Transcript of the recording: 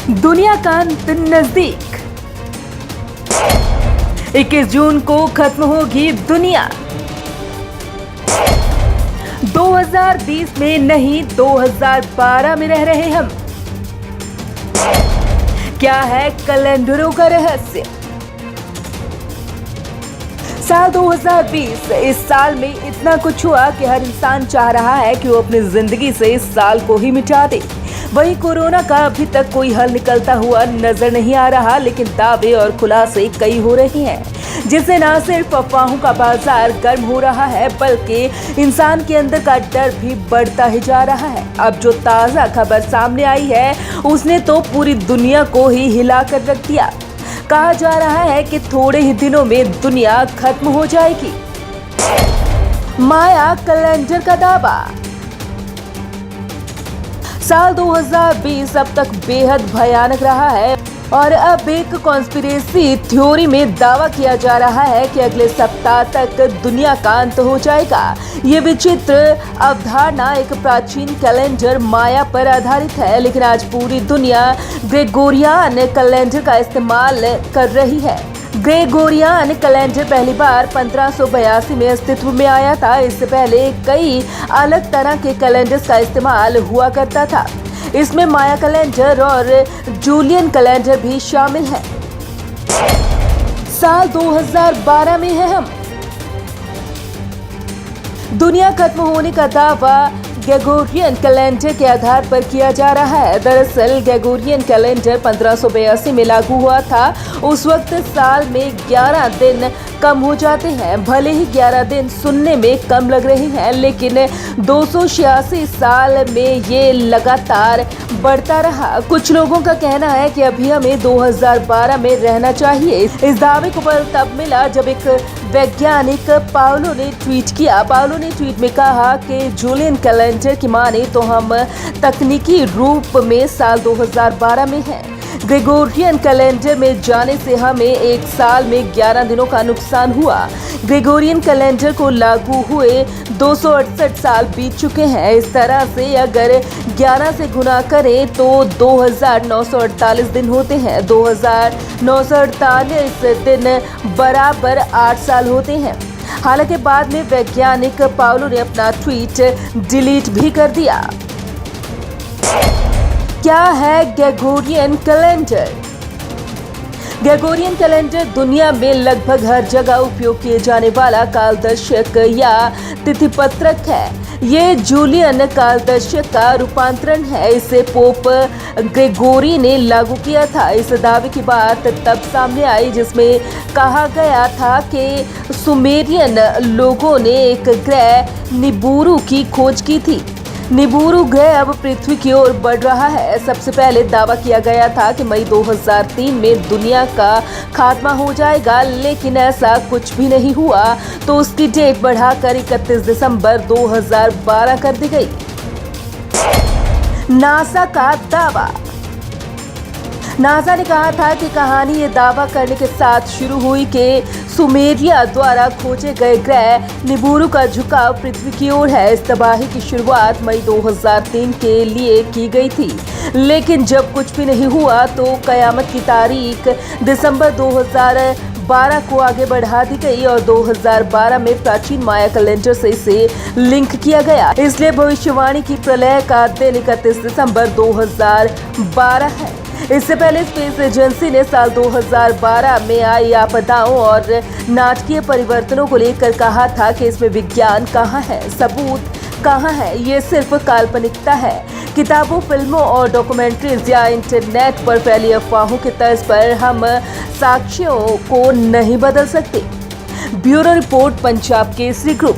दुनिया का अंत नजदीक। 21 जून को खत्म होगी दुनिया। 2020 में नहीं 2012 में रह रहे हम। क्या है कैलेंडरों का रहस्य? साल 2020 इस साल में इतना कुछ हुआ कि हर इंसान चाह रहा है कि वो अपनी जिंदगी से इस साल को ही मिटा दे। वहीं कोरोना का अभी तक कोई हल निकलता हुआ नजर नहीं आ रहा, लेकिन दावे और खुलासे कई हो रहे हैं, जिससे न सिर्फ अफवाहों का बाजार गर्म हो रहा है, बल्कि इंसान के अंदर का डर भी बढ़ता ही जा रहा है। अब जो ताजा खबर सामने आई है उसने तो पूरी दुनिया को ही हिला कर रख दिया। कहा जा रहा है कि थोड़े ही दिनों में दुनिया खत्म हो जाएगी। माया कैलेंडर का दावा। साल 2020 अब तक बेहद भयानक रहा है और अब एक कॉन्स्पिरेसी थ्योरी में दावा किया जा रहा है कि अगले सप्ताह तक दुनिया का अंत हो जाएगा। ये विचित्र अवधारणा एक प्राचीन कैलेंडर माया पर आधारित है, लेकिन आज पूरी दुनिया ग्रेगोरियन कैलेंडर का इस्तेमाल कर रही है। ग्रेगोरियन कैलेंडर पहली बार 1582 में अस्तित्व में आया था। इससे पहले कई अलग तरह के कैलेंडर्स का इस्तेमाल हुआ करता था। इसमें माया कैलेंडर और जूलियन कैलेंडर भी शामिल है। साल 2012 में है हम। दुनिया खत्म होने का दावा ग्रेगोरियन कैलेंडर के आधार पर किया जा रहा है। दरअसल ग्रेगोरियन कैलेंडर 1582 में लागू हुआ था। उस वक्त साल में 11 दिन कम हो जाते हैं। भले ही 11 दिन सुनने में कम लग रहे हैं, लेकिन 286 साल में ये लगातार बढ़ता रहा। कुछ लोगों का कहना है कि अभी हमें 2012 में रहना चाहिए। इस दावे को बल तब मिला जब एक वैज्ञानिक पाउलो ने ट्वीट किया। पाउलो ने ट्वीट में कहा कि जूलियन कैलेंडर की माने तो हम तकनीकी रूप में साल 2012 में हैं। ग्रेगोरियन कैलेंडर में जाने से हमें एक साल में 11 दिनों का नुकसान हुआ। ग्रेगोरियन कैलेंडर को लागू हुए 268 साल बीत चुके हैं। इस तरह से अगर 11 से गुना करें तो 2948 दिन होते हैं। 2948 दिन बराबर 8 साल होते हैं। हालांकि बाद में वैज्ञानिक पाउलो ने अपना ट्वीट डिलीट भी कर दिया। क्या है ग्रेगोरियन कैलेंडर? ग्रेगोरियन कैलेंडर दुनिया में लगभग हर जगह उपयोग किए जाने वाला कालदर्शक या तिथिपत्रक है। ये जूलियन कालदर्शक का रूपांतरण है। इसे पोप ग्रेगोरी ने लागू किया था। इस दावे की बात तब सामने आई जिसमें कहा गया था कि सुमेरियन लोगों ने एक ग्रह निबूरू की खोज की थी। निबूरू ग्रह अब पृथ्वी की ओर बढ़ रहा है। सबसे पहले दावा किया गया था कि मई 2003 में दुनिया का खात्मा हो जाएगा, लेकिन ऐसा कुछ भी नहीं हुआ, तो उसकी डेट बढ़ाकर 31 दिसंबर 2012 कर दी गई। नासा का दावा। नासा ने कहा था कि कहानी ये दावा करने के साथ शुरू हुई कि सुमेरिया द्वारा खोजे गए ग्रह निबूरू का झुकाव पृथ्वी की ओर है। इस तबाही की शुरुआत मई 2003 के लिए की गई थी, लेकिन जब कुछ भी नहीं हुआ तो कयामत की तारीख दिसंबर 2012 को आगे बढ़ा दी गई और 2012 में प्राचीन माया कैलेंडर से इसे लिंक किया गया। इसलिए भविष्यवाणी की प्रलय का दिन 31 दिसंबर 2012 है। इससे पहले स्पेस एजेंसी ने साल 2012 में आई आपदाओं और नाटकीय परिवर्तनों को लेकर कहा था कि इसमें विज्ञान कहाँ है, सबूत कहाँ है। ये सिर्फ काल्पनिकता है। किताबों, फिल्मों और डॉक्यूमेंट्रीज या इंटरनेट पर फैली अफवाहों के तर्ज पर हम साक्ष्यों को नहीं बदल सकते। Bureau report, Punjab Kesari group.